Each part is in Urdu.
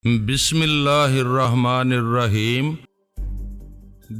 بسم اللہ الرحمن الرحیم۔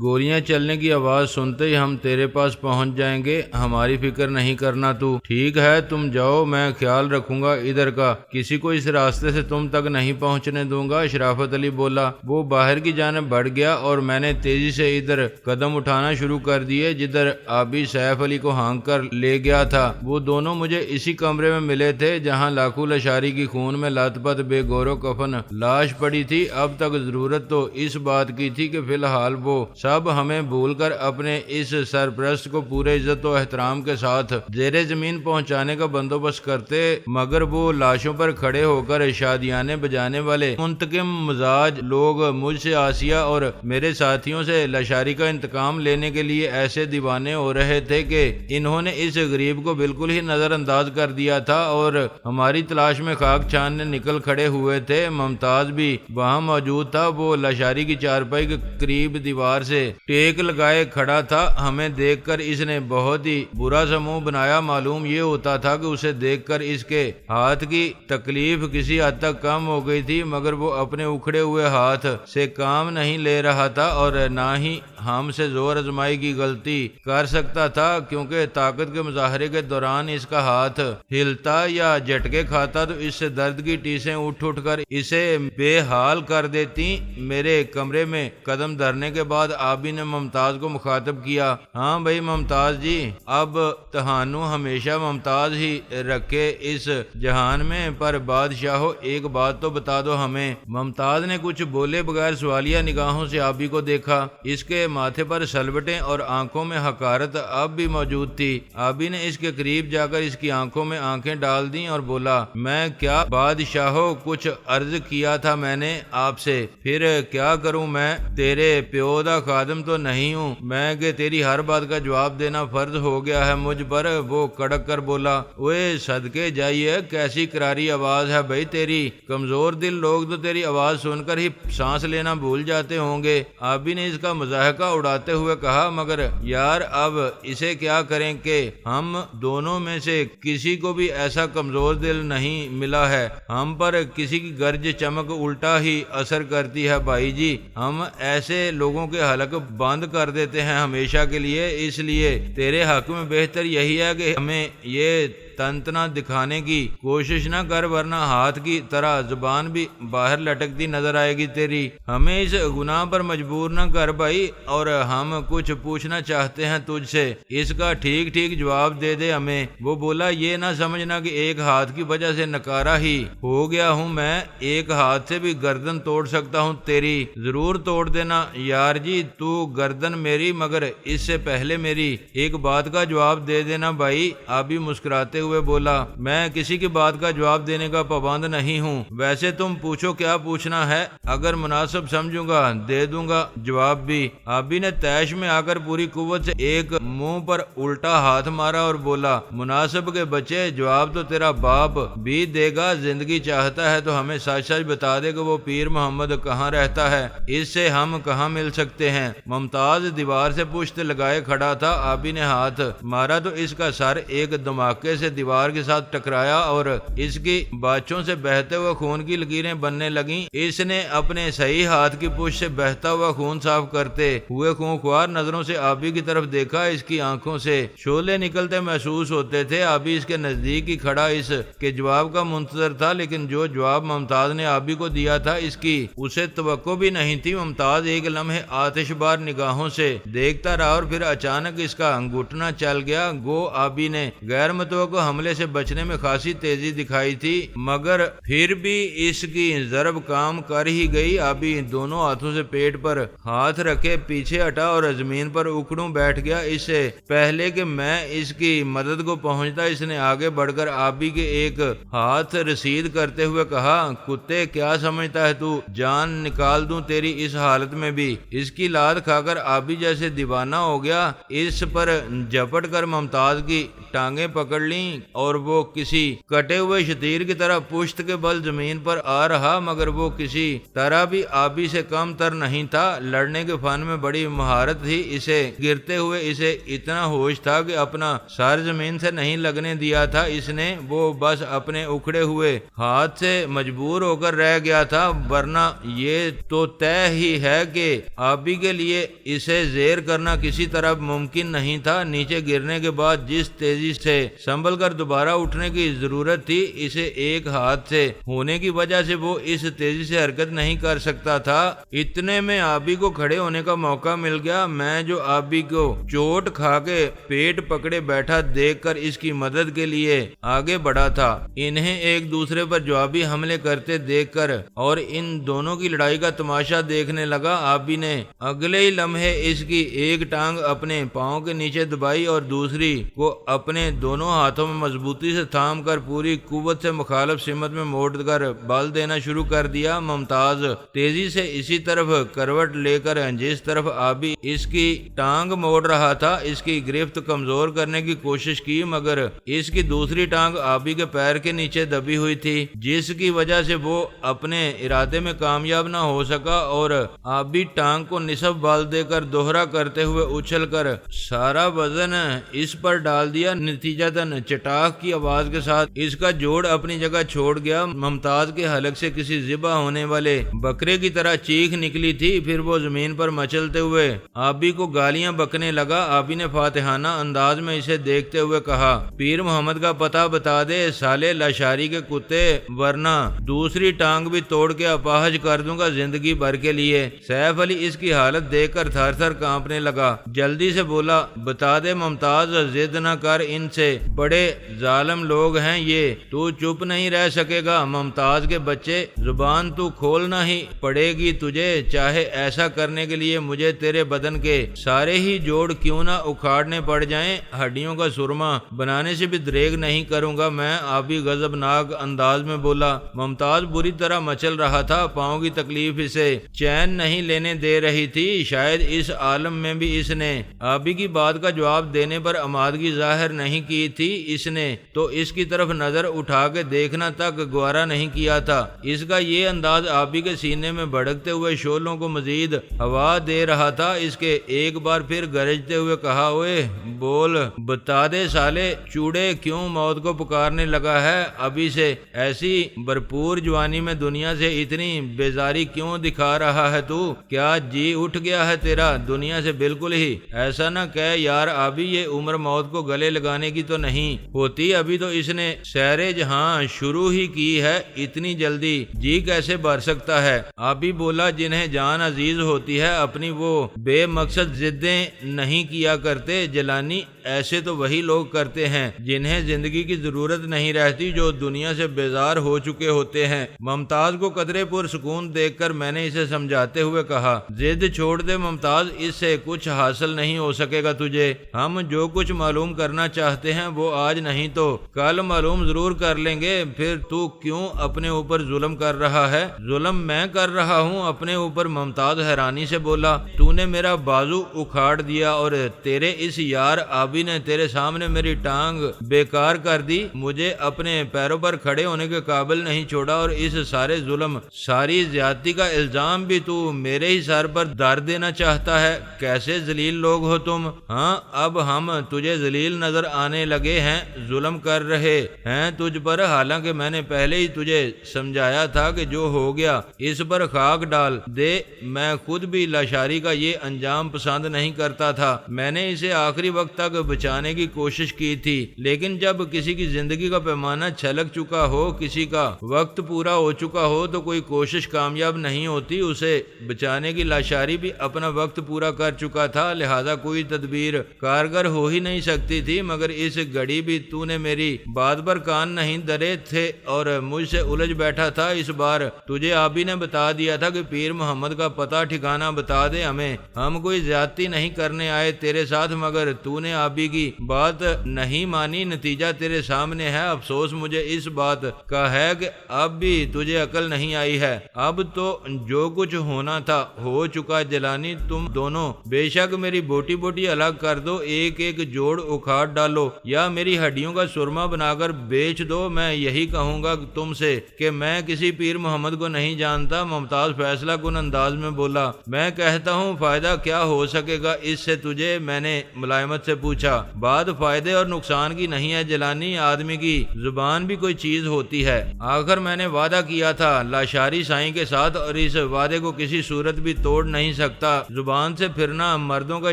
گولیاں چلنے کی آواز سنتے ہی ہم تیرے پاس پہنچ جائیں گے، ہماری فکر نہیں کرنا تو۔ ٹھیک ہے تم جاؤ، میں خیال رکھوں گا ادھر کا، کسی کو اس راستے سے تم تک نہیں پہنچنے دوں گا۔ شرافت علی بولا۔ وہ باہر کی جانب بڑھ گیا اور میں نے تیزی سے ادھر قدم اٹھانا شروع کر دیے جدھر آبی سیف علی کو ہانک کر لے گیا تھا۔ وہ دونوں مجھے اسی کمرے میں ملے تھے جہاں لاکھو لشاری کی خون میں لت پت بے گور و کفن لاش پڑی تھی۔ اب تک ضرورت تو اس بات کی تھی کہ فی الحال وہ سب ہمیں بھول کر اپنے اس سرپرست کو پورے عزت و احترام کے ساتھ زیر زمین پہنچانے کا بندوبست کرتے، مگر وہ لاشوں پر کھڑے ہو کر شادیانے بجانے والے منتقم مزاج لوگ مجھ سے، آسیہ اور میرے ساتھیوں سے لشاری کا انتقام لینے کے لیے ایسے دیوانے ہو رہے تھے کہ انہوں نے اس غریب کو بالکل ہی نظر انداز کر دیا تھا اور ہماری تلاش میں خاک چھاننے نکل کھڑے ہوئے تھے۔ ممتاز بھی وہاں موجود تھا۔ وہ لشاری کی چارپائی کے قریب دیوار سے ٹیک لگائے کھڑا تھا۔ ہمیں دیکھ کر اس نے بہت ہی برا سا منہ بنایا۔ معلوم یہ ہوتا تھا کہ اسے دیکھ کر اس کے ہاتھ کی تکلیف کسی حد تک کم ہو گئی تھی، مگر وہ اپنے اکھڑے ہوئے ہاتھ سے کام نہیں لے رہا تھا اور نہ ہی ہم سے زور آزمائی کی غلطی کر سکتا تھا، کیونکہ طاقت کے مظاہرے کے دوران اس کا ہاتھ ہلتا یا جھٹکے کھاتا تو اس سے درد کی ٹیسیں اٹھ کر اسے بے حال کر دیتی۔ میرے کمرے میں قدم دھرنے کے بعد آبی نے ممتاز کو مخاطب کیا۔ ہاں بھائی ممتاز جی، اب تہانو ہمیشہ ممتاز ہی رکھے اس جہان میں، پر بادشاہو ایک بات تو بتا دو ہمیں۔ ممتاز نے کچھ بولے بغیر سوالیہ نگاہوں سے آبی کو دیکھا۔ اس کے ماتھے پر سلوٹیں اور آنکھوں میں حقارت اب بھی موجود تھی۔ آبی نے اس کے قریب جا کر اس کی آنکھوں میں آنکھیں ڈال دیں اور بولا، میں کیا بادشاہو، کچھ عرض کیا تھا میں نے آپ سے، پھر کیا کروں، میں تیرے پیو دا خادم تو نہیں ہوں میں کہ تیری ہر بات کا جواب دینا فرض ہو گیا ہے مجھ پر۔ وہ کڑک کر بولا، اوے صدقے جائیے، کیسی کراری آواز ہے بھائی تیری، کمزور دل لوگ تو تیری آواز سن کر ہی سانس لینا بھول جاتے ہوں گے۔ آبی نے اس کا مضاحکہ اڑاتے ہوئے کہا، مگر یار اب اسے کیا کریں کہ ہم دونوں میں سے کسی کو بھی ایسا کمزور دل نہیں ملا ہے، ہم پر کسی کی گرج چمک الٹا ہی اثر کرتی ہے بھائی جی، ہم ایسے لوگوں کے حلق بند کر دیتے ہیں ہمیشہ کے لیے، اس لیے تیرے حق میں بہتر یہی ہے کہ ہمیں یہ تنتنا دکھانے کی کوشش نہ کر، ورنہ ہاتھ کی طرح زبان بھی باہر لٹکتی نظر آئے گی تیری۔ ہمیں اس گناہ پر مجبور نہ کر بھائی، اور ہم کچھ پوچھنا چاہتے ہیں تجھ سے، اس کا ٹھیک ٹھیک جواب دے دے ہمیں۔ وہ بولا، یہ نہ سمجھنا کہ ایک ہاتھ کی وجہ سے نکارا ہی ہو گیا ہوں میں، ایک ہاتھ سے بھی گردن توڑ سکتا ہوں تیری، ضرور توڑ دینا یار جی، تو گردن میری، مگر اس سے پہلے میری ایک بات کا جواب دے دینا بھائی۔ آبی مسکراتے ہوئے بولا، میں کسی کی بات کا جواب دینے کا پابند نہیں ہوں، ویسے تم پوچھو کیا پوچھنا ہے، اگر مناسب سمجھوں گا دے دوں گا جواب بھی۔ آبی نے تیش میں آ کر پوری قوت سے ایک منہ پر الٹا ہاتھ مارا اور بولا، مناسب کے بچے، جواب تو تیرا باپ بھی دے گا، زندگی چاہتا ہے تو ہمیں سچ سچ بتا دے کہ وہ پیر محمد کہاں رہتا ہے، اس سے ہم کہاں مل سکتے ہیں۔ ممتاز دیوار سے پشت لگائے کھڑا تھا۔ آبی نے ہاتھ مارا تو اس کا سر ایک دھماکے سے دیوار کے ساتھ ٹکرایا اور اس کی باچوں سے بہتے ہوئے خون کی لکیریں بننے لگیں۔ اس نے اپنے صحیح ہاتھ کی پشت سے بہتا ہوا خون صاف کرتے ہوئے خونخوار نظروں سے آبی کی طرف دیکھا۔ اس کی آنکھوں سے شعلے نکلتے محسوس ہوتے تھے۔ آبی اس کے نزدیک ہی کھڑا اس کے جواب کا منتظر تھا، لیکن جو جواب ممتاز نے آبی کو دیا تھا اس کی اسے توقع بھی نہیں تھی۔ ممتاز ایک لمحے آتش بار نگاہوں سے دیکھتا رہا اور پھر اچانک اس کا گھٹنا چل گیا۔ گو آبی نے غیر متوقع حملے سے بچنے میں خاصی تیزی دکھائی تھی، مگر پھر بھی اس کی ضرب کام کر ہی گئی۔ آبی دونوں ہاتھوں سے پیٹ پر ہاتھ رکھے پیچھے ہٹا اور زمین پر اکڑوں بیٹھ گیا۔ اس سے پہلے کہ میں اس کی مدد کو پہنچتا، اس نے آگے بڑھ کر آبی کے ایک ہاتھ رسید کرتے ہوئے کہا، کتے کیا سمجھتا ہے تو، جان نکال دوں تیری اس حالت میں بھی۔ اس کی لات کھا کر آبی جیسے دیوانہ ہو گیا۔ اس پر جھپٹ کر ممتاز کی ٹانگیں پکڑ لیں اور وہ کسی کٹے ہوئے شتیر کی طرح پشت کے بل زمین پر آ رہا، مگر وہ کسی طرح بھی آبی سے کم تر نہیں تھا۔ لڑنے کے فن میں بڑی مہارت تھی اسے، گرتے ہوئے اسے اتنا ہوش تھا کہ اپنا سر زمین سے نہیں لگنے دیا تھا اس نے، وہ بس اپنے اکھڑے ہوئے ہاتھ سے مجبور ہو کر رہ گیا تھا، ورنہ یہ تو طے ہی ہے کہ آبی کے لیے اسے زیر کرنا کسی طرح ممکن نہیں تھا۔ نیچے گرنے کے بعد جس تیزی سے سنبھل کر دوبارہ اٹھنے کی ضرورت تھی، اسے ایک ہاتھ سے ہونے کی وجہ سے وہ اس تیزی سے حرکت نہیں کر سکتا تھا۔ اتنے میں آبی کو کھڑے ہونے کا موقع مل گیا۔ میں جو آبی کو چوٹ کھا کے پیٹ پکڑے بیٹھا دیکھ کر اس کی مدد کے لیے آگے بڑھا تھا۔ انہیں ایک دوسرے پر جوابی حملے کرتے دیکھ کر اور ان دونوں کی لڑائی کا تماشا دیکھنے لگا، آبی نے اگلے ہی لمحے اس کی ایک ٹانگ اپنے پاؤں کے نیچے دبائی اور دوسری کو اپنے دونوں ہاتھوں میں مضبوطی سے تھام کر پوری قوت سے مخالف سمت میں موڑ کر بال دینا شروع کر دیا۔ ممتاز تیزی سے اسی طرف کروٹ لے کر جس طرف آبی اس کی ٹانگ موڑ رہا تھا اس کی گرفت کمزور کرنے کی کوشش کی، مگر اس کی دوسری ٹانگ آبی کے پیر کے نیچے دبی ہوئی تھی، جس کی وجہ سے وہ اپنے ارادے میں کامیاب نہ ہو سکا اور آبی ٹانگ کو نصف بال دے کر دوہرا کرتے ہوئے اچھل کر سارا وزن اس پر ڈال دیا۔ نتیجتاً چٹاک کی آواز کے ساتھ اس کا جوڑ اپنی جگہ چھوڑ گیا۔ ممتاز کے حلق سے کسی ذبح ہونے والے بکرے کی طرح چیخ نکلی تھی، پھر وہ زمین پر مچلتے ہوئے آبی کو گالیاں بکنے لگا۔ آبی نے فاتحانہ انداز میں اسے دیکھتے ہوئے کہا، پیر محمد کا پتہ بتا دے سالے لاشاری کے کتے، ورنہ دوسری ٹانگ بھی توڑ کے اپاہج کر دوں گا زندگی بھر کے لیے۔ سیف علی اس کی حالت دیکھ کر تھر تھر کانپنے لگا، جلدی سے بولا، بتا دے ممتاز، ضد نہ کر، ان سے بڑے ظالم لوگ ہیں یہ، تو چپ نہیں رہ سکے گا۔ ممتاز کے بچے، زبان تو کھولنا ہی پڑے گی تجھے، چاہے ایسا کرنے کے لیے مجھے تیرے بدن کے سارے ہی جوڑ کیوں نہ اکھاڑنے پڑ جائیں، ہڈیوں کا سرما بنانے سے بھی دریغ نہیں کروں گا میں۔ آبی غضبناک انداز میں بولا۔ ممتاز بری طرح مچل رہا تھا، پاؤں کی تکلیف اسے چین نہیں لینے دے رہی تھی۔ شاید اس عالم میں بھی اس نے آبی کی بات کا جواب دینے پر آمادگی ظاہر نہیں کی تھی، اس نے تو اس کی طرف نظر اٹھا کے دیکھنا تک گوارا نہیں کیا تھا۔ اس کا یہ انداز آبی کے سینے میں بھڑکتے ہوئے شعلوں کو مزید ہوا دے رہا تھا۔ اس کے ایک بار پھر گرجتے ہوئے کہا، اوئے بول، بتا دے سالے چوڑے، کیوں موت کو پکارنے لگا ہے؟ ابھی سے ایسی بھرپور جوانی میں دنیا سے اتنی بیزاری کیوں دکھا رہا ہے تو؟ کیا جی اٹھ گیا ہے تیرا دنیا سے بالکل ہی؟ ایسا نہ کہہ یار آبی، یہ عمر موت کو گلے لگانے کی تو نہیں ہوتی، ابھی تو اس نے سیر جہاں شروع ہی کی ہے، اتنی جلدی جی کیسے بھر سکتا ہے؟ آبی بولا، جنہیں جان عزیز ہوتی ہے اپنی وہ بے مقصد ضدیں نہیں کیا کرتے جلانی، ایسے تو وہی لوگ کرتے ہیں جنہیں زندگی کی ضرورت نہیں رہتی، جو دنیا سے بیزار ہو چکے ہوتے ہیں۔ ممتاز کو قدرے پر سکون دیکھ کر میں نے اسے سمجھاتے ہوئے کہا، ضد چھوڑ دے ممتاز، اس سے کچھ حاصل نہیں ہو سکے گا تجھے۔ ہم جو کچھ معلوم کرنا چاہتے ہیں وہ آج نہیں تو کل معلوم ضرور کر لیں گے، پھر تو کیوں اپنے اوپر ظلم کر رہا ہے؟ ظلم میں کر رہا ہوں اپنے اوپر؟ ممتاز حیرانی سے بولا، تو نے میرا بازو اکھاڑ دیا اور تیرے اس یار آبی نے تیرے سامنے میری ٹانگ بیکار کر دی، مجھے اپنے پیروں پر کھڑے ہونے کے قابل نہیں چھوڑا، اور اس سارے ظلم ساری زیادتی کا الزام بھی تو میرے ہی سر پر دار دینا چاہتا ہے۔ کیسے ذلیل لوگ ہو تم! ہاں، اب ہم تجھے ذلیل نظر آنے لگے ہیں، ظلم کر رہے ہیں تجھ پر، حالانکہ میں نے پہلے ہی تجھے سمجھایا تھا کہ جو ہو گیا اس پر خاک ڈال دے۔ میں خود بھی لاشاری کا یہ انجام پسند نہیں کرتا تھا، میں نے اسے آخری وقت تک بچانے کی کوشش کی تھی، لیکن جب کسی کی زندگی کا پیمانہ چھلک چکا ہو، کسی کا وقت پورا ہو چکا ہو، تو کوئی کوشش کامیاب نہیں ہوتی۔ اسے بچانے کی لاشاری بھی اپنا وقت پورا کر چکا تھا، لہذا کوئی تدبیر کارگر ہو ہی نہیں سکتی تھی، مگر اس گھڑی بھی تو نے میری بات پر کان نہیں دھرے تھے اور مجھ سے الجھ بیٹھا تھا۔ اس بار تجھے آبی نے بتا دیا تھا کہ پیر محمد کا پتہ ٹھکانہ بتا دے ہمیں، ہم کوئی زیادتی نہیں کرنے آئے تیرے ساتھ، مگر تو نے آبی آبی کی بات نہیں مانی، نتیجہ تیرے سامنے ہے۔ افسوس مجھے اس بات کا ہے کہ اب بھی تجھے عقل نہیں آئی ہے۔ اب تو جو کچھ ہونا تھا ہو چکا جیلانی، تم دونوں بے شک میری بوٹی بوٹی الگ کر دو، ایک ایک جوڑ اکھاڑ ڈالو یا میری ہڈیوں کا سرما بنا کر بیچ دو۔ میں یہی کہوں گا تم سے کہ میں کسی پیر محمد کو نہیں جانتا۔ ممتاز فیصلہ کن انداز میں بولا، میں کہتا ہوں فائدہ کیا ہو سکے گا اس سے تجھے؟ میں نے ملائمت سے پوچھا۔ بات فائدے اور نقصان کی نہیں ہے جیلانی، آدمی کی زبان بھی کوئی چیز ہوتی ہے۔ آخر میں نے وعدہ کیا تھا لاشاری سائیں کے ساتھ اور اس وعدے کو کسی صورت بھی توڑ نہیں سکتا۔ زبان سے پھرنا مردوں کا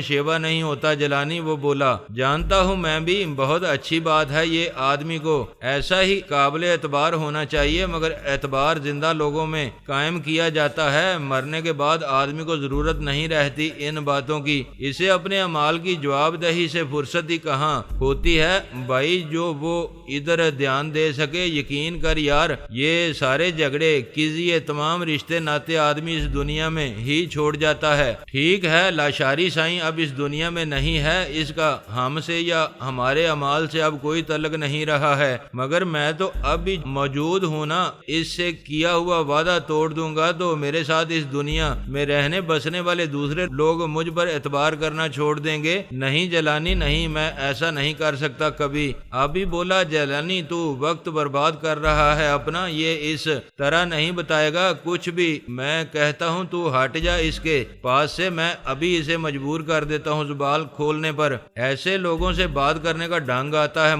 شیوا نہیں ہوتا جیلانی۔ وہ بولا، جانتا ہوں میں بھی، بہت اچھی بات ہے، یہ آدمی کو ایسا ہی قابل اعتبار ہونا چاہیے، مگر اعتبار زندہ لوگوں میں قائم کیا جاتا ہے، مرنے کے بعد آدمی کو ضرورت نہیں رہتی ان باتوں کی۔ اسے اپنے اعمال کی جواب دہی سے فرصت ہی کہاں ہوتی ہے بھائی، جو وہ ادھر دھیان دے سکے۔ یقین کر یار، یہ سارے جھگڑے قضیے تمام رشتے ناتے آدمی اس دنیا میں ہی چھوڑ جاتا ہے۔ ٹھیک ہے لاشاری سائیں اب اس دنیا میں نہیں ہے، اس کا ہم سے یا ہمارے اعمال سے اب کوئی تعلق نہیں رہا ہے، مگر میں تو اب بھی موجود ہوں نا، اس سے کیا ہوا وعدہ توڑ دوں گا تو میرے ساتھ اس دنیا میں رہنے بسنے والے دوسرے لوگ مجھ پر اعتبار کرنا چھوڑ دیں گے۔ نہیں جیلانی نہیں، میں ایسا نہیں کر سکتا کبھی۔ ابھی بولا، جیلانی تو وقت برباد کر رہا ہے اپنا، یہ اس طرح نہیں بتائے گا کچھ بھی۔ میں کہتا ہوں تو ہٹ جا اس کے پاس سے، میں ابھی اسے مجبور کر دیتا ہوں زبان کھولنے پر۔ ایسے لوگوں سے بات کرنے کا ڈھنگ آتا ہے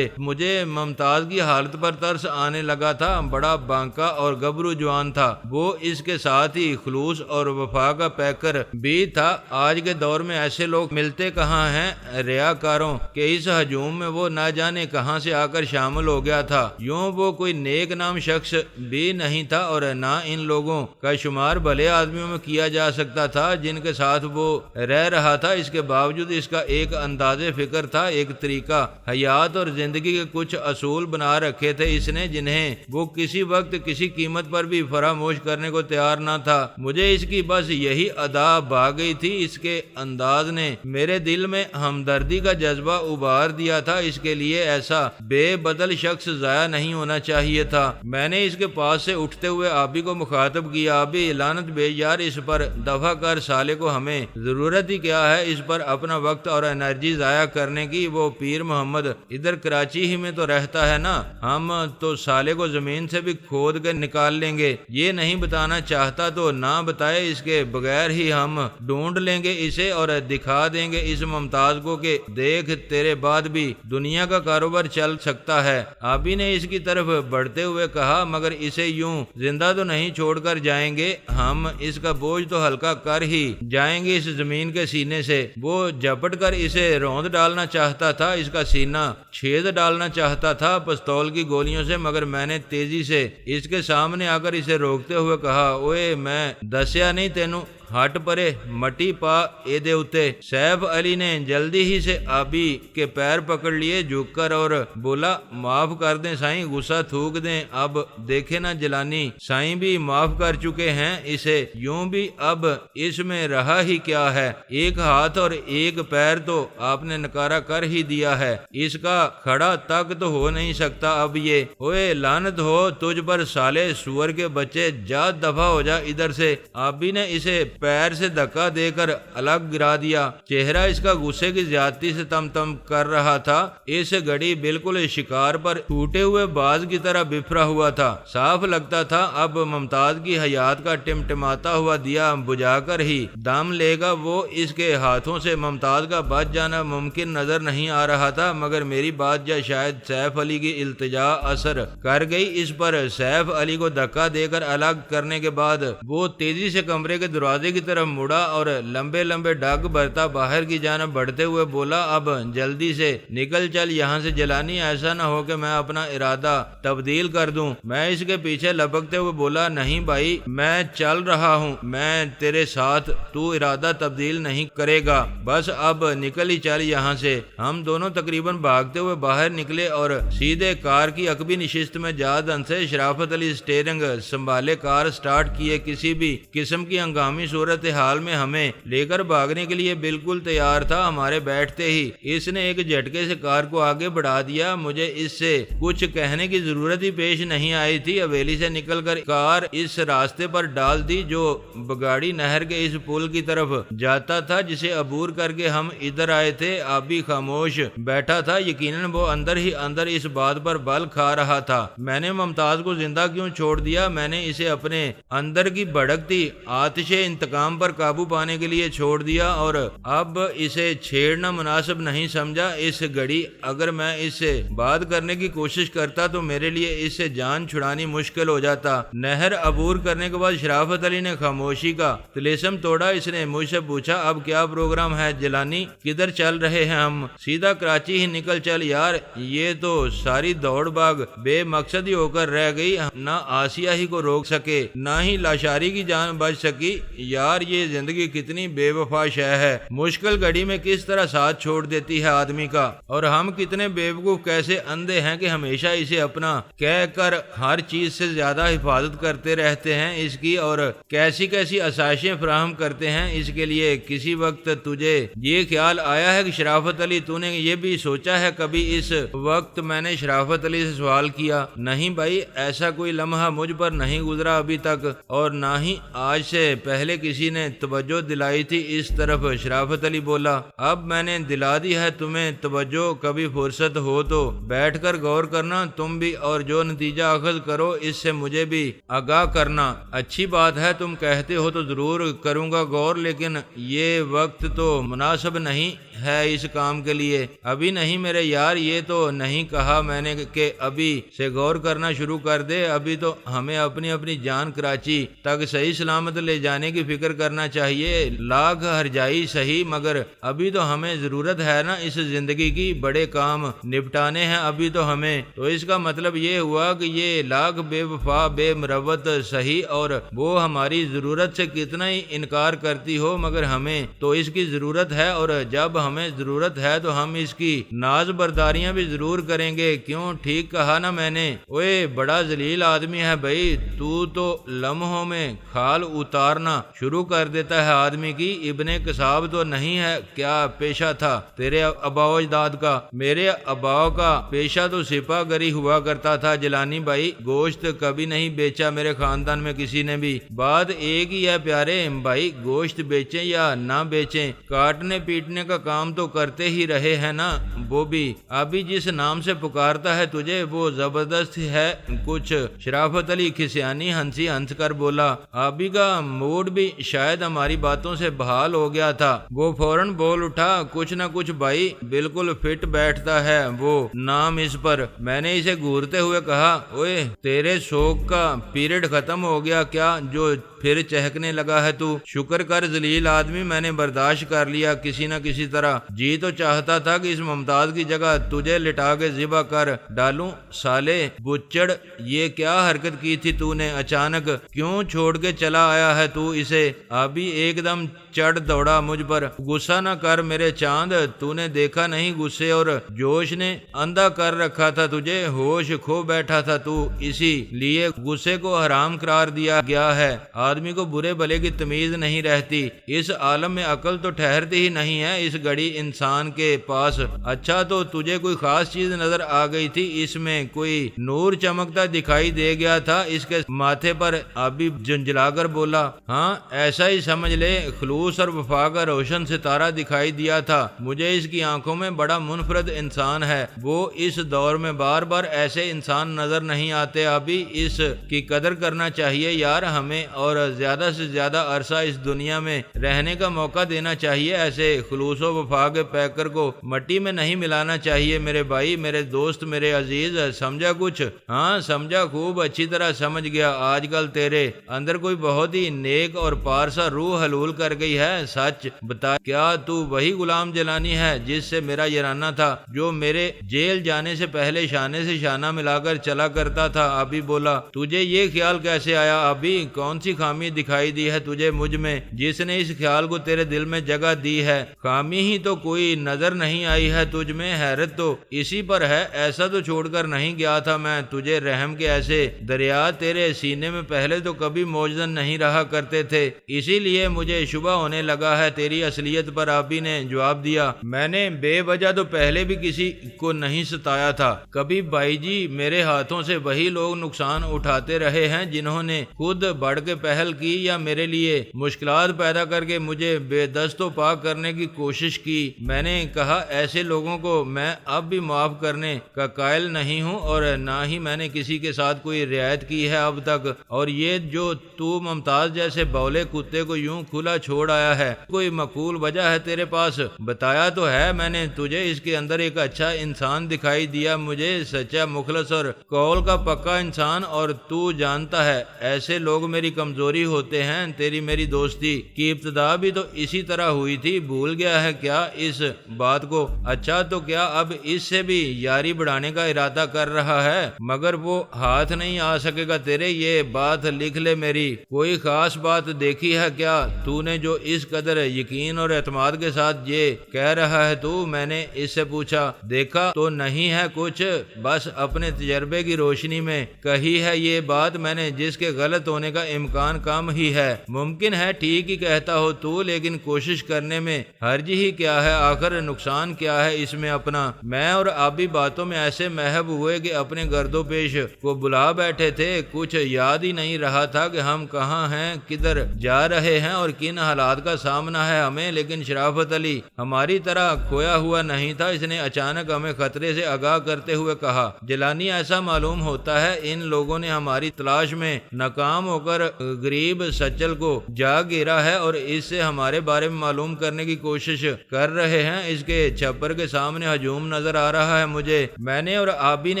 مجھے ممتاز کی حالت پر ترس آنے لگا تھا۔ بڑا بانکا اور گبرو جوان تھا وہ، اس کے ساتھ ہی خلوص اور وفا کا پیکر بھی تھا۔ آج کے دور میں ایسے لوگ ملتے کہاں ہیں ریاکاروں کے اس ہجوم میں وہ نہ جانے کہاں سے آ کر شامل ہو گیا تھا۔ یوں وہ کوئی نیک نام شخص بھی نہیں تھا اور نہ ان لوگوں کا شمار بھلے آدمیوں میں کیا جا سکتا تھا جن کے ساتھ وہ رہ رہا تھا۔ اس کے باوجود اس کا ایک انداز فکر تھا، ایک طریقہ حیات اور زندگی کے کچھ اصول بنا رکھے تھے اس نے، جنہیں وہ کسی وقت کسی قیمت پر بھی فراموش کرنے کو تیار نہ تھا۔ مجھے اس کی بس یہی ادا بھا گئی تھی۔ اس کے انداز نے میرے دل میں ہمدردی کا جذبہ ابھار دیا تھا۔ اس کے لیے ایسا بے بدل شخص ضائع نہیں ہونا چاہیے تھا۔ میں نے اس کے پاس سے اٹھتے ہوئے آبی کو مخاطب کیا، آبی لعنت بے یار، اس پر دفع کر سالے کو، ہمیں ضرورت ہی کیا ہے اس پر اپنا وقت اور انرجی ضائع کرنے کی؟ وہ پیر محمد ادھر کراچی ہی میں تو رہتا ہے نا، ہم تو سالے کو زمین سے بھی کھود کے نکال لیں گے۔ یہ نہیں بتانا چاہتا تو نہ بتائے، اس کے بغیر ہی ہم ڈھونڈ لیں گے اسے اور دکھا دیں گے اس ممتاز کو کہ دیکھ تیرے بعد بھی دنیا کا کاروبار چل سکتا ہے۔ آبی نے اس کی طرف بڑھتے ہوئے کہا، مگر اسے یوں زندہ تو نہیں چھوڑ کر جائیں گے ہم، اس کا بوجھ تو ہلکا کر ہی جائیں گے اس زمین کے سینے سے۔ وہ جھپٹ کر اسے روند ڈالنا چاہتا تھا، اس کا سینہ چھید ڈالنا چاہتا تھا پستول کی گولیوں سے، مگر میں نے تیزی سے اس کے سامنے آ کر اسے روکتے ہوئے کہا، اوئے میں دسیا نہیں تینوں، ہٹ پرے مٹی پا اے دے اتے۔ سیف علی نے جلدی ہی سے آبی کے پیر پکڑ لیے جھک کر اور بولا، معاف کر دیں سائیں، غصہ تھوک دیں، اب دیکھے نا جیلانی سائیں بھی معاف کر چکے ہیں اسے، یوں بھی اب اس میں رہا ہی کیا ہے، ایک ہاتھ اور ایک پیر تو آپ نے نکارا کر ہی دیا ہے، اس کا کھڑا تک تو ہو نہیں سکتا اب یہ۔ اوئے لعنت ہو تجھ پر سالے سور کے بچے، جا دفع ہو جا ادھر سے۔ آبی نے اسے پیر سے دھکا دے کر الگ گرا دیا۔ چہرہ اس کا غصے کی زیادتی سے تم تم کر رہا تھا، اس گھڑی بالکل شکار پر ٹوٹے ہوئے باز کی طرح بفرا ہوا تھا۔ صاف لگتا تھا اب ممتاز کی حیات کا ٹمٹماتا ہوا دیا بجھا کر ہی دم لے گا وہ۔ اس کے ہاتھوں سے ممتاز کا بچ جانا ممکن نظر نہیں آ رہا تھا، مگر میری بات یا شاید سیف علی کی التجا اثر کر گئی اس پر۔ سیف علی کو دھکا دے کر الگ کرنے کے بعد وہ تیزی سے کمرے کے دروازے کی طرف مڑا اور لمبے لمبے ڈگ بھرتا باہر کی جانب بڑھتے ہوئے بولا، اب جلدی سے نکل چل یہاں سے جیلانی، ایسا نہ ہو کہ میں اپنا ارادہ تبدیل کر دوں۔ میں اس کے پیچھے لپکتے ہوئے بولا، نہیں بھائی میں چل رہا ہوں میں تیرے ساتھ، تو ارادہ تبدیل نہیں کرے گا، بس اب نکل ہی چل یہاں سے۔ ہم دونوں تقریباً بھاگتے ہوئے باہر نکلے اور سیدھے کار کی عقبی نشست میں جا دھن سے شرافت علی سٹیئرنگ سنبھالے کار سٹارٹ کیے۔ کسی بھی قسم کی ہنگامی صورتحال میں ہمیں لے کر بھاگنے کے لیے بالکل تیار تھا۔ ہمارے بیٹھتے ہی اس نے ایک جھٹکے سے کار کو آگے بڑھا دیا۔ مجھے اس سے کچھ کہنے کی ضرورت ہی پیش نہیں آئی تھی۔ حویلی سے نکل کر کار اس راستے پر ڈال دی جو بگاڑی نہر کے اس پل کی طرف جاتا تھا جسے عبور کر کے ہم ادھر آئے تھے۔ آبی خاموش بیٹھا تھا، یقیناً وہ اندر ہی اندر اس بات پر بل کھا رہا تھا، میں نے ممتاز کو زندہ کیوں چھوڑ دیا؟ میں نے اسے اپنے اندر کی بھڑکتی آتش انتقام پر قابو پانے کے لیے چھوڑ دیا اور اب اسے چھیڑنا مناسب نہیں سمجھا۔ اس گھڑی اگر میں اس سے بات کرنے کی کوشش کرتا تو میرے لیے اس سے جان چھڑانی مشکل ہو جاتا۔ نہر عبور کرنے کے بعد شرافت علی نے خاموشی کا طلسم توڑا۔ اس نے مجھ سے پوچھا، اب کیا پروگرام ہے جیلانی؟ کدھر چل رہے ہیں ہم؟ سیدھا کراچی ہی نکل چل یار، یہ تو ساری دوڑ بھاگ بے مقصد ہی ہو کر رہ گئی، نہ آسیہ ہی کو روک سکے نہ ہی لاشاری کی جان بچ سکی۔ یار یہ زندگی کتنی بے وفا شے ہے، مشکل گھڑی میں کس طرح ساتھ چھوڑ دیتی ہے آدمی کا، اور ہم کتنے بے وقوف کیسے اندھے ہیں کہ ہمیشہ اسے اپنا کہہ کر ہر چیز سے زیادہ حفاظت کرتے رہتے ہیں اس کی، اور کیسی کیسی آسائشیں فراہم کرتے ہیں اس کے لیے۔ کسی وقت تجھے یہ خیال آیا ہے کہ شرافت علی تو نے یہ بھی سوچا ہے کبھی؟ اس وقت میں نے شرافت علی سے سوال کیا۔ نہیں بھائی، ایسا کوئی لمحہ مجھ پر نہیں گزرا ابھی تک، اور نہ ہی آج سے پہلے کسی نے توجہ دلائی تھی اس طرف۔ شرافت علی بولا، اب میں نے دلا دی ہے تمہیں توجہ، کبھی فرصت ہو تو بیٹھ کر غور کرنا تم بھی، اور جو نتیجہ اخذ کرو اس سے مجھے بھی آگاہ کرنا۔ اچھی بات ہے، تم کہتے ہو تو ضرور کروں گا غور، لیکن یہ وقت تو مناسب نہیں ہے اس کام کے لیے۔ ابھی نہیں میرے یار، یہ تو نہیں کہا میں نے کہ ابھی سے غور کرنا شروع کر دے، ابھی تو ہمیں اپنی اپنی جان کراچی تک صحیح سلامت لے جانے کی فکر کرنا چاہیے۔ لاکھ ہرجائی صحیح، مگر ابھی تو ہمیں ضرورت ہے نا اس زندگی کی، بڑے کام نپٹانے ہیں ابھی تو ہمیں۔ تو اس کا مطلب یہ ہوا کہ یہ لاکھ بے وفا بے مروت صحیح، اور وہ ہماری ضرورت سے کتنا ہی انکار کرتی ہو، مگر ہمیں تو اس کی ضرورت ہے، اور جب ہمیں ضرورت ہے تو ہم اس کی ناز برداریاں بھی ضرور کریں گے۔ کیوں ٹھیک کہا نا میں نے؟ اوئے بڑا ذلیل آدمی ہے بھائی تو لمحوں میں کھال اتارنا شروع کر دیتا ہے آدمی کی۔ ابن قصاب تو نہیں ہے کیا پیشہ تھا تیرے آبا و اجداد کا؟ میرے آبا کا پیشہ تو سپاہ گری ہوا کرتا تھا جیلانی بھائی، گوشت کبھی نہیں بیچا میرے خاندان میں کسی نے بھی۔ بات ایک ہی ہے پیارے بھائی، گوشت بیچیں یا نہ بیچیں، کاٹنے پیٹنے کا کام تو کرتے ہی رہے ہیں نا۔ وہ بھی ابھی جس نام سے پکارتا ہے تجھے وہ زبردست ہے کچھ۔ شرافت علی کھسیانی ہنسی ہنس کر بولا۔ آبی کا موڈ بھی شاید ہماری باتوں سے بحال ہو گیا تھا، وہ فوراً بول اٹھا، کچھ نہ کچھ بھائی، بالکل فٹ بیٹھتا ہے وہ نام اس پر۔ میں نے اسے گھورتے ہوئے کہا، اوئے تیرے شوق کا پیریڈ ختم ہو گیا کیا جو پھر چہکنے لگا ہے تو؟ شکر کر ذلیل آدمی، میں نے برداشت کر لیا کسی نہ کسی طرح۔ جی تو چاہتا تھا کہ اس ممتاز کی جگہ تجھے لٹا کے ذبح کر ڈالوں۔ سالے بچڑ، یہ کیا حرکت کی تھی تو نے؟ اچانک کیوں چھوڑ کے چلا آیا ہے تو اسے؟ ابھی ایک دم چڑھ دوڑا مجھ پر۔ غصہ نہ کر میرے چاند، تو نے دیکھا نہیں غصے اور جوش نے اندھا کر رکھا تھا تجھے، ہوش کھو بیٹھا تھا تو، اسی لیے غصے کو حرام قرار دیا گیا ہے۔ آدمی کو برے بھلے کی تمیز نہیں رہتی، اس عالم میں عقل تو ٹھہرتی ہی نہیں ہے اس گھڑی انسان کے پاس۔ اچھا تو تجھے کوئی خاص چیز نظر آ گئی تھی؟ اس میں کوئی نور چمکتا دکھائی دے گیا تھا اس کے ماتھے پر؟ ابھی جنجلا کر بولا، ہاں ایسا ہی سمجھ لے، خلوص اور وفا کا روشن ستارہ دکھائی دیا تھا مجھے اس کی آنکھوں میں۔ بڑا منفرد انسان ہے وہ، اس دور میں بار بار ایسے انسان نظر نہیں آتے۔ ابھی اس کی قدر کرنا چاہیے یار ہمیں، اور زیادہ سے زیادہ عرصہ اس دنیا میں رہنے کا موقع دینا چاہیے۔ ایسے خلوص و وفا کے پیکر کو مٹی میں نہیں ملانا چاہیے میرے بھائی، میرے دوست، میرے عزیز۔ سمجھا کچھ؟ ہاں سمجھا، خوب اچھی طرح سمجھ گیا۔ آج کل تیرے اندر کوئی بہت ہی نیک اور پارسا روح حلول کر گئی ہے، سچ بتا کیا تو وہی غلام جیلانی ہے جس سے میرا یارانہ تھا، جو میرے جیل جانے سے پہلے شانے سے شانہ ملا کر چلا کرتا تھا؟ ابھی بولا، تجھے یہ خیال کیسے آیا؟ ابھی کون سی خامی دکھائی دی ہے تجھے مجھ میں جس نے اس خیال کو تیرے دل میں جگہ دی ہے؟ خامی ہی کہیں تو کوئی نظر نہیں آئی ہے تجھ میں؟ حیرت تو اسی پر ہے، ایسا تو چھوڑ کر نہیں گیا تھا میں تجھے رحم کے ایسے دریا تیرے سینے میں پہلے تو کبھی موجزن نہیں رہا کرتے تھے، اسی لیے مجھے شبہ ہونے لگا ہے تیری اصلیت پر۔ آبی نے جواب دیا، میں نے بے وجہ تو پہلے بھی کسی کو نہیں ستایا تھا، کبھی بائی جی میرے ہاتھوں سے وہی لوگ نقصان اٹھاتے رہے ہیں جنہوں نے خود بڑھ کے پہل کی یا میرے لیے مشکلات پیدا کر کے مجھے بے دست و پاک کرنے کی کوشش کی۔ میں نے کہا ایسے لوگوں کو میں اب بھی معاف کرنے کا قائل نہیں ہوں، اور نہ ہی میں نے کسی کے ساتھ کوئی رعایت کی ہے اب تک، اور یہ جو تو ممتاز جیسے بولے کتے کو یوں کھلا چھوڑ آیا ہے، کوئی معقول وجہ ہے تیرے پاس؟ بتایا تو ہے میں نے تجھے، اس کے اندر ایک اچھا انسان دکھائی دیا مجھے، سچا مخلص اور قول کا پکا انسان، اور تو جانتا ہے ایسے لوگ میری کمزوری ہوتے ہیں۔ تیری میری دوستی کی ابتدا بھی تو اسی طرح ہوئی تھی، بھول گیا ہے کیا اس بات کو؟ اچھا تو کیا اب اس سے بھی یاری بڑھانے کا ارادہ کر رہا ہے؟ مگر وہ ہاتھ نہیں آ سکے گا تیرے، یہ بات لکھ لے میری۔ کوئی خاص بات دیکھی ہے کیا تو نے جو اس قدر یقین اور اعتماد کے ساتھ یہ کہہ رہا ہے تو؟ میں نے اس سے پوچھا۔ دیکھا تو نہیں ہے کچھ، بس اپنے تجربے کی روشنی میں کہی ہے یہ بات میں نے، جس کے غلط ہونے کا امکان کم ہی ہے۔ ممکن ہے ٹھیک ہی کہتا ہو تو، لیکن کوشش کرنے میں حرج ہی کیا ہے؟ آخر نقصان کیا ہے اس میں اپنا؟ میں اور آبی باتوں میں ایسے محب ہوئے کہ اپنے گرد و پیش کو بلا بیٹھے تھے، کچھ یاد ہی نہیں رہا تھا کہ ہم کہاں ہیں، کدھر جا رہے ہیں اور کن حالات کا سامنا ہے ہمیں۔ لیکن شرافت علی ہماری طرح کھویا ہوا نہیں تھا، اس نے اچانک ہمیں خطرے سے آگاہ کرتے ہوئے کہا، جیلانی ایسا معلوم ہوتا ہے ان لوگوں نے ہماری تلاش میں ناکام ہو کر غریب سچل کو جا گھیرا ہے اور اس سے ہمارے بارے میں معلوم کرنے کی کوشش کر رہے ہیں۔ اس کے چھپر کے سامنے ہجوم نظر آ رہا ہے مجھے۔ میں نے اور آبی نے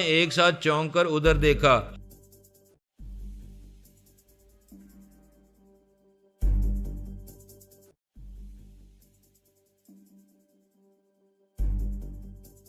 ایک ساتھ چونک کر ادھر دیکھا۔